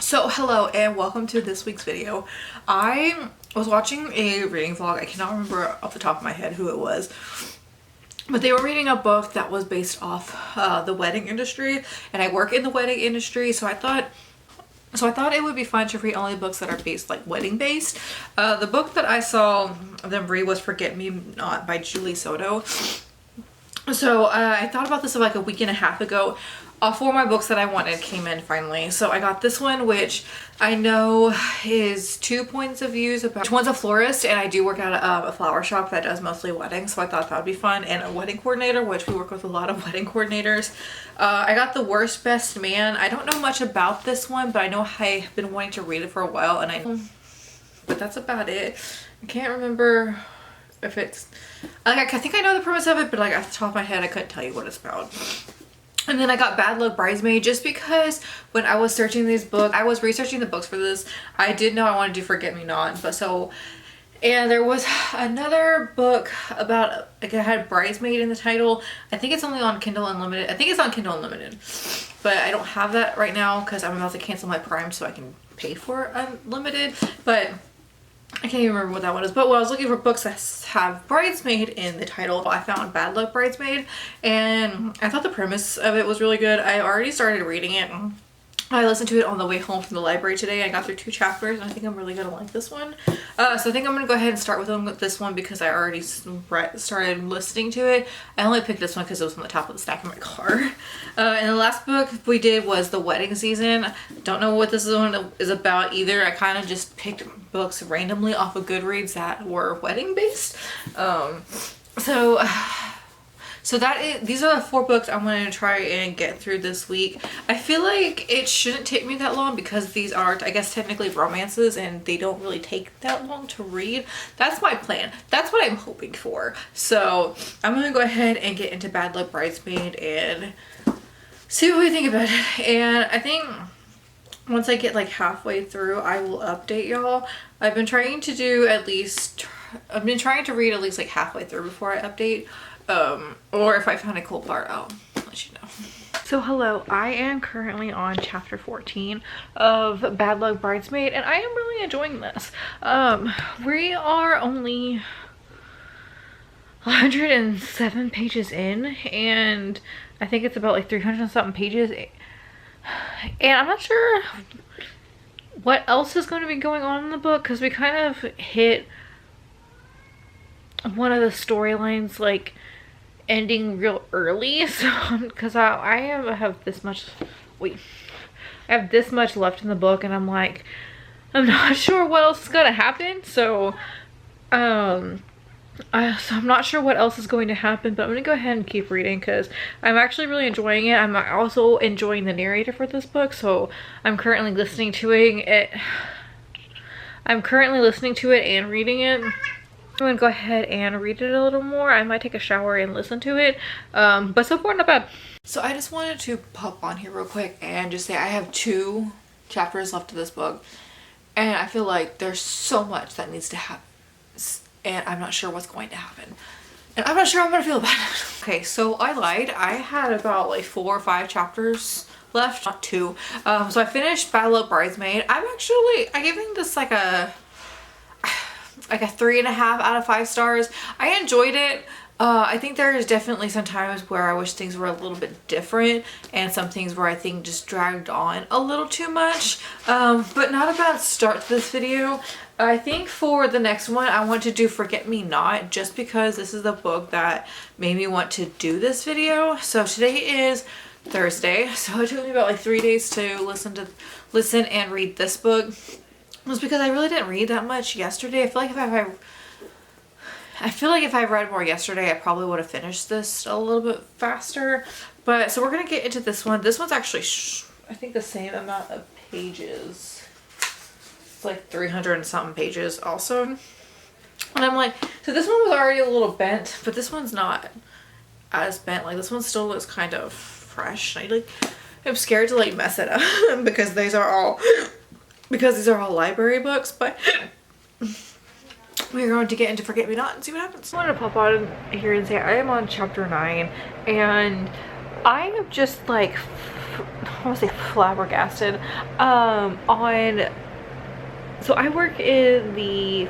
So hello and welcome to this week's video. I was watching a reading vlog. I cannot remember off the top of my head who it was, but they were reading a book that was based off the wedding industry, and I work in the wedding industry, so I thought it would be fun to read only books that are based, like, wedding based. The book that I saw them read was Forget Me Not by Julie Soto. So I thought about this like a week and a half ago. All four of my books that I wanted came in finally. So I got this one, which I know is two points of views about. One's a florist, and I do work at a flower shop that does mostly weddings, so I thought that would be fun. And a wedding coordinator, which we work with a lot of wedding coordinators. I got The Worst Best Man. I don't know much about this one, but I know I've been wanting to read it for a while, but that's about it. I can't remember if it's like, I think I know the premise of it, but like off the top of my head I couldn't tell you what it's about. And then I got Bad Luck Bridesmaid just because when I was searching these books, I was researching the books for this, I did know I wanted to do Forget Me Not, and there was another book about, like, it had Bridesmaid in the title. I think it's only on Kindle Unlimited. I think it's on Kindle Unlimited, but I don't have that right now because I'm about to cancel my Prime so I can pay for Unlimited, but I can't even remember what that one is. But when I was looking for books that have Bridesmaid in the title, I found Bad Luck Bridesmaid, and I thought the premise of it was really good. I already started reading it. I listened to it on the way home from the library today. I got through 2 chapters, and I think I'm really gonna like this one. So I think I'm gonna go ahead and start with this one because I already started listening to it. I only picked this one because it was on the top of the stack in my car. And the last book we did was The Wedding Season. Don't know what this one is about either. I kind of just picked books randomly off of Goodreads that were wedding based. So these are the 4 books I'm going to try and get through this week. I feel like it shouldn't take me that long because these are, I guess, technically romances, and they don't really take that long to read. That's my plan. That's what I'm hoping for. So I'm going to go ahead and get into Bad Luck Bridesmaid and see what we think about it. And I think once I get like halfway through, I will update y'all. I've been trying to read at least like halfway through before I update. Or if I find a cool part, I'll let you know. So hello, I am currently on chapter 14 of Bad Luck Bridesmaid, and I am really enjoying this. We are only 107 pages in, and I think it's about like 300 and something pages, and I'm not sure what else is going to be going on in the book because we kind of hit one of the storylines like ending real early, so because I have this much left in the book, and I'm like, I'm not sure what else is gonna happen, so I'm not sure what else is going to happen, but I'm gonna go ahead and keep reading because I'm actually really enjoying it. I'm also enjoying the narrator for this book, so I'm currently listening to it and reading it. I'm gonna go ahead and read it a little more. I might take a shower and listen to it, but so far not bad. So I just wanted to pop on here real quick and just say I have 2 chapters left of this book, and I feel like there's so much that needs to happen, and I'm not sure what's going to happen, and I'm not sure how I'm gonna feel about it. Okay, so I lied. I had about like 4 or 5 chapters left, not 2. So I finished Bad Luck Bridesmaid. I gave this like a 3.5 out of 5 stars. I enjoyed it. I think there is definitely some times where I wish things were a little bit different, and some things where I think just dragged on a little too much, but not a bad start to this video. I think for the next one I want to do Forget Me Not, just because this is the book that made me want to do this video. So today is Thursday, so it took me about like 3 days to listen and read this book. Was because I really didn't read that much yesterday. I feel like if I read more yesterday, I probably would have finished this a little bit faster. But so we're gonna get into this one. This one's actually I think the same amount of pages. It's like 300 and something pages also. And I'm like, so this one was already a little bent, but this one's not as bent. Like, this one still looks kind of fresh. I'm scared to like mess it up because these are all library books, but we're going to get into Forget Me Not and see what happens. I wanted to pop on here and say I am on chapter 9, and I am just like I want to say flabbergasted on. So I work in the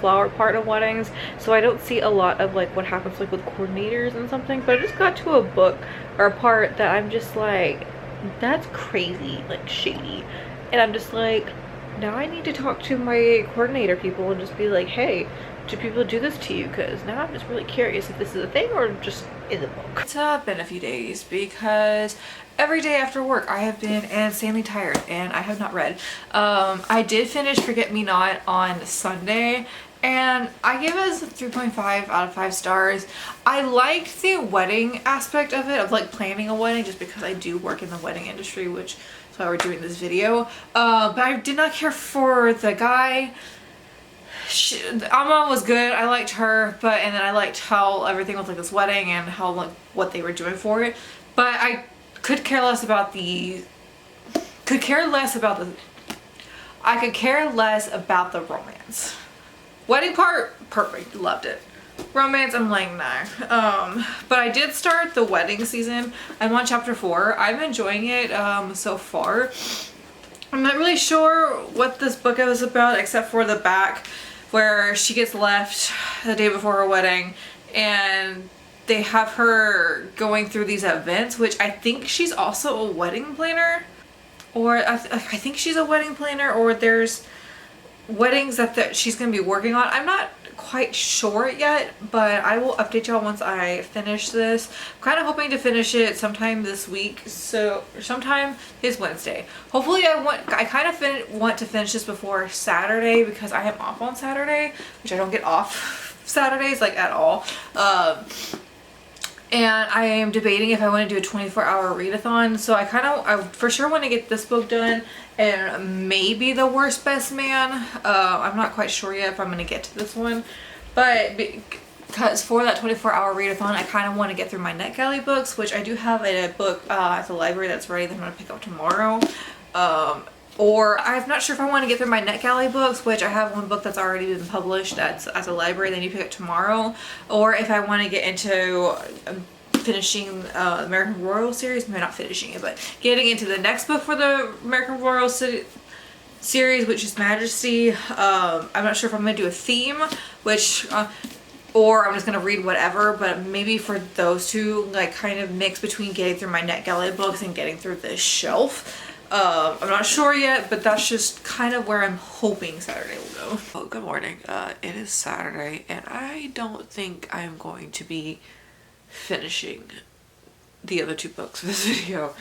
flower part of weddings, so I don't see a lot of like what happens like with coordinators and something. But I just got to a book or a part that I'm just like, that's crazy, like shady, and I'm just like, now I need to talk to my coordinator people and just be like, hey, do people do this to you? Because now I'm just really curious if this is a thing or just in the book. It's been a few days because every day after work I have been insanely tired and I have not read. I did finish Forget Me Not on Sunday and I give it a 3.5 out of 5 stars. I liked the wedding aspect of it, of like planning a wedding, just because I do work in the wedding industry, which is why we're doing this video. But I did not care for the guy. Amma was good. I liked her, and then I liked how everything was like this wedding and how like what they were doing for it. But I could care less about the romance. Wedding part, perfect, loved it. Romance, I'm like, nah. But I did start the wedding season. I'm on chapter 4. I'm enjoying it so far. I'm not really sure what this book is about except for the back where she gets left the day before her wedding and they have her going through these events, which I think she's also a wedding planner, or I think she's a wedding planner, or there's weddings that she's going to be working on. I'm not quite sure yet, but I will update y'all once I finish this. I'm kind of hoping to finish it sometime this week, so sometime this Wednesday. Hopefully I kind of want to finish this before Saturday because I am off on Saturday, which I don't get off Saturdays like at all. And I am debating if I want to do a 24-hour readathon. So I for sure want to get this book done and maybe The Worst Best Man. I'm not quite sure yet if I'm going to get to this one. But because for that 24-hour readathon, I kind of want to get through my NetGalley books, which I do have a book at the library that's ready that I'm going to pick up tomorrow. Or I'm not sure if I want to get through my NetGalley books, which I have one book that's already been published that's at the library, then you pick it tomorrow. Or if I want to get into finishing American Royal series, maybe not finishing it, but getting into the next book for the American Royal series, which is Majesty. I'm not sure if I'm going to do a theme, which... or I'm just going to read whatever, but maybe for those two, like kind of mix between getting through my NetGalley books and getting through this shelf. I'm not sure yet, but that's just kind of where I'm hoping Saturday will go. Well, good morning. It is Saturday, and I don't think I'm going to be finishing the other 2 books for this video.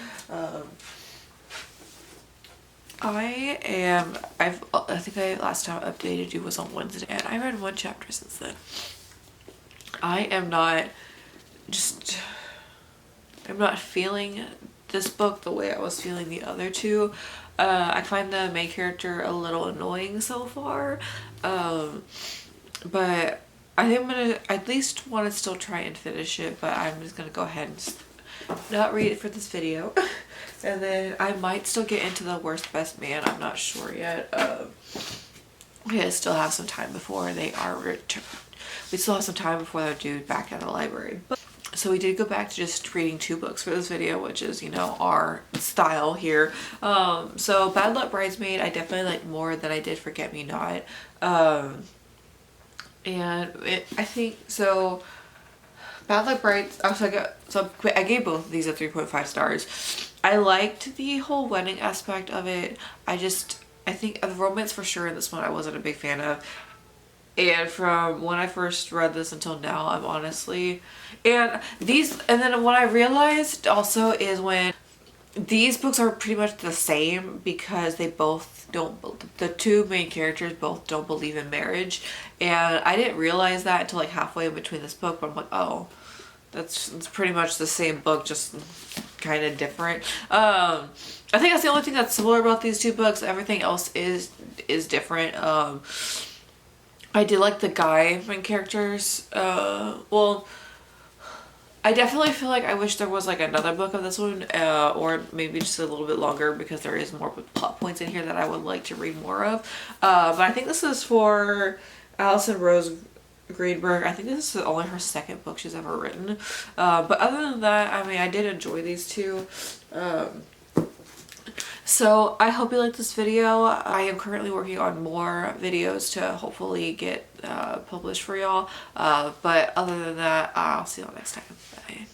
I think last time I updated you was on Wednesday, and I read 1 chapter since then. I am not feeling this book the way I was feeling the other 2. I find the main character a little annoying so far, but I think I'm gonna at least want to still try and finish it, but I'm just gonna go ahead and not read it for this video. And then I might still get into The Worst Best Man. I'm not sure yet. We still have some time before they are returned. We still have some time before they're due back at the library. So we did go back to just reading 2 books for this video, which is, you know, our style here. So Bad Luck Bridesmaid, I definitely like more than I did Forget Me Not. I think, so Bad Luck Bridesmaid, I gave both of these a 3.5 stars. I liked the whole wedding aspect of it. I think the romance for sure in this one I wasn't a big fan of. And from when I first read this until now, I'm honestly, and then what I realized also is when these books are pretty much the same because they both the 2 main characters both don't believe in marriage. And I didn't realize that until like halfway in between this book, but I'm like, oh, it's pretty much the same book, just kind of different. I think that's the only thing that's similar about these 2 books. Everything else is different. I did like the guy main characters. Well, I definitely feel like I wish there was like another book of this one, or maybe just a little bit longer because there is more plot points in here that I would like to read more of. But I think this is for Alison Rose Greenberg. I think this is only her 2nd book she's ever written. But other than that, I mean, I did enjoy these 2. So I hope you liked this video. I am currently working on more videos to hopefully get published for y'all. But other than that, I'll see y'all next time. Bye.